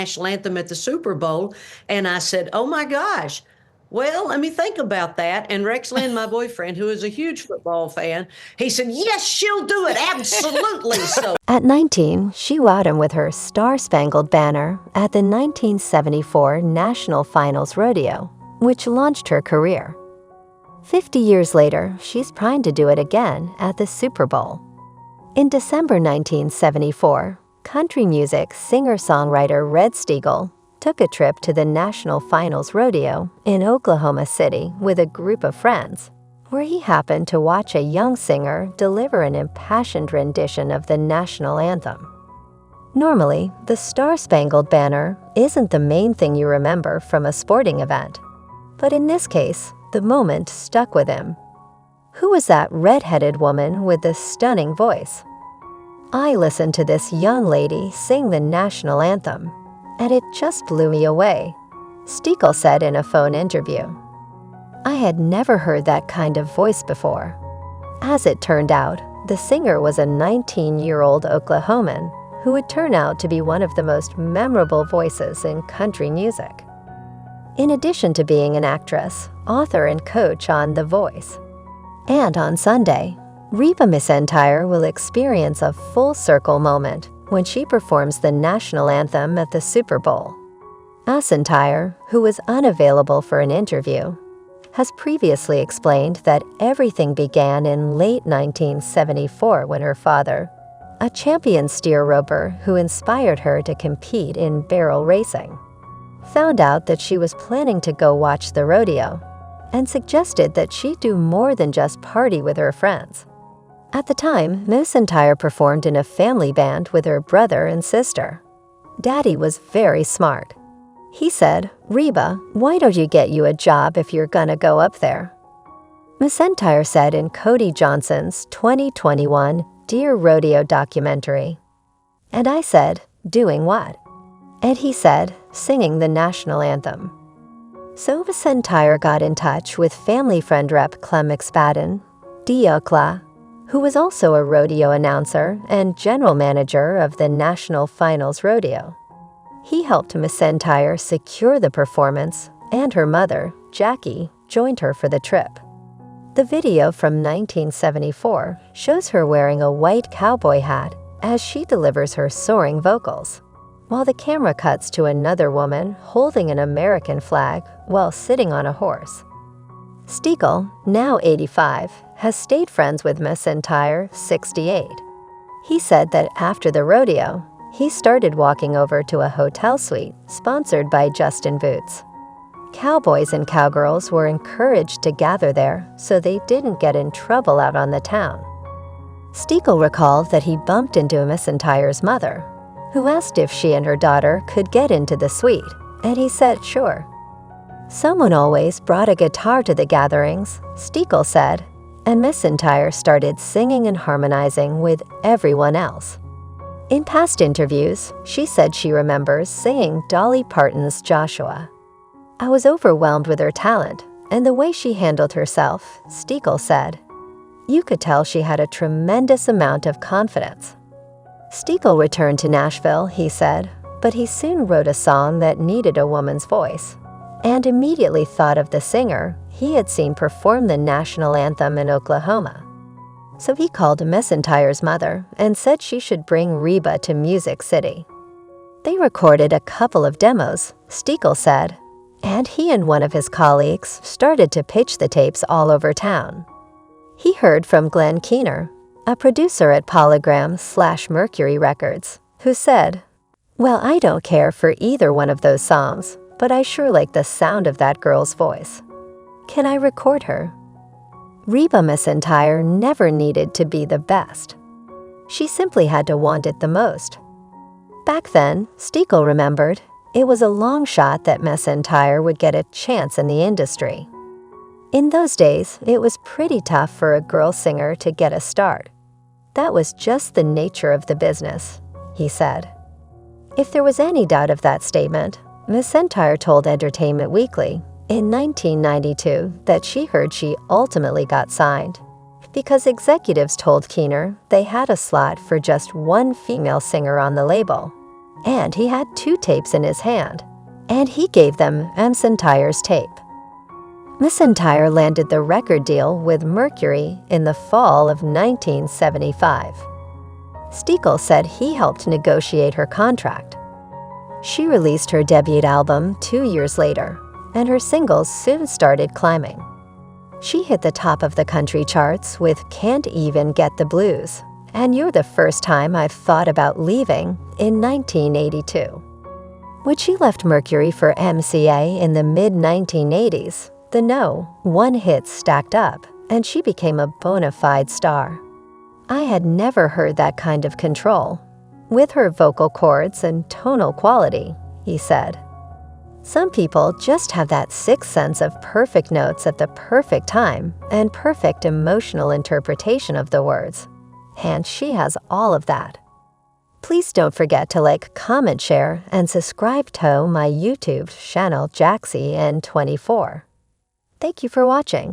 national anthem at the Super Bowl. And I said, oh my gosh. Well, let me think about that. And Rex Lynn, my boyfriend, who is a huge football fan, he said, yes, she'll do it. Absolutely. So At 19, she wowed him with her Star-Spangled Banner at the 1974 National Finals Rodeo, which launched her career. 50 years later, she's primed to do it again at the Super Bowl. In December 1974, country music singer-songwriter Red Steagall took a trip to the National Finals Rodeo in Oklahoma City with a group of friends, where he happened to watch a young singer deliver an impassioned rendition of the national anthem. Normally, the Star-Spangled Banner isn't the main thing you remember from a sporting event, but in this case, the moment stuck with him. Who was that red-headed woman with the stunning voice? I listened to this young lady sing the national anthem, and it just blew me away, Steagall said in a phone interview. I had never heard that kind of voice before. As it turned out, the singer was a 19-year-old Oklahoman who would turn out to be one of the most memorable voices in country music. In addition to being an actress, author, and coach on The Voice. And on Sunday, Reba McEntire will experience a full-circle moment when she performs the national anthem at the Super Bowl. McEntire, who was unavailable for an interview, has previously explained that everything began in late 1974 when her father, a champion steer roper who inspired her to compete in barrel racing, found out that she was planning to go watch the rodeo and suggested that she do more than just party with her friends. At the time, McEntire performed in a family band with her brother and sister. Daddy was very smart. He said, Reba, why don't you get you a job if you're gonna go up there? McEntire said in Cody Johnson's 2021 Dear Rodeo documentary. And I said, doing what? And he said, singing the national anthem. So McEntire got in touch with family friend rep Clem McSpadden, Diokla, who was also a rodeo announcer and general manager of the National Finals Rodeo. He helped McEntire secure the performance, and her mother, Jackie, joined her for the trip. The video from 1974 shows her wearing a white cowboy hat as she delivers her soaring vocals, while the camera cuts to another woman holding an American flag while sitting on a horse. Steagall, now 85, has stayed friends with McEntire, 68. He said that after the rodeo, he started walking over to a hotel suite sponsored by Justin Boots. Cowboys and cowgirls were encouraged to gather there so they didn't get in trouble out on the town. Steagall recalled that he bumped into McEntire's mother, who asked if she and her daughter could get into the suite, and he said sure. Someone always brought a guitar to the gatherings, Steagall said, and McEntire started singing and harmonizing with everyone else. In past interviews, she said she remembers singing Dolly Parton's Joshua. I was overwhelmed with her talent and the way she handled herself, Steagall said. You could tell she had a tremendous amount of confidence. Steagall returned to Nashville, he said, but he soon wrote a song that needed a woman's voice, and immediately thought of the singer he had seen perform the national anthem in Oklahoma. So he called McEntire's mother and said she should bring Reba to Music City. They recorded a couple of demos, Steagall said, and he and one of his colleagues started to pitch the tapes all over town. He heard from Glenn Keener, a producer at Polygram/Mercury Records, who said, well, I don't care for either one of those songs, but I sure like the sound of that girl's voice. Can I record her? Reba McEntire never needed to be the best. She simply had to want it the most. Back then, Steagall remembered, it was a long shot that McEntire would get a chance in the industry. In those days, it was pretty tough for a girl singer to get a start. That was just the nature of the business, he said. If there was any doubt of that statement, McEntire told Entertainment Weekly in 1992 that she heard she ultimately got signed because executives told Keener they had a slot for just one female singer on the label, And he had 2 tapes in his hand, and he gave them McEntire's tape. McEntire landed the record deal with Mercury in the fall of 1975. Stekel said he helped negotiate her contract. She released her debut album 2 years later, and her singles soon started climbing. She hit the top of the country charts with Can't Even Get the Blues and You're the First Time I've Thought About Leaving in 1982. When she left Mercury for MCA in the mid-1980s, the No. 1 hits stacked up, and she became a bona fide star. I had never heard that kind of control, with her vocal cords and tonal quality, he said. Some people just have that sixth sense of perfect notes at the perfect time and perfect emotional interpretation of the words. And she has all of that. Please don't forget to like, comment, share, and subscribe to my YouTube channel Jaxcey N24. Thank you for watching.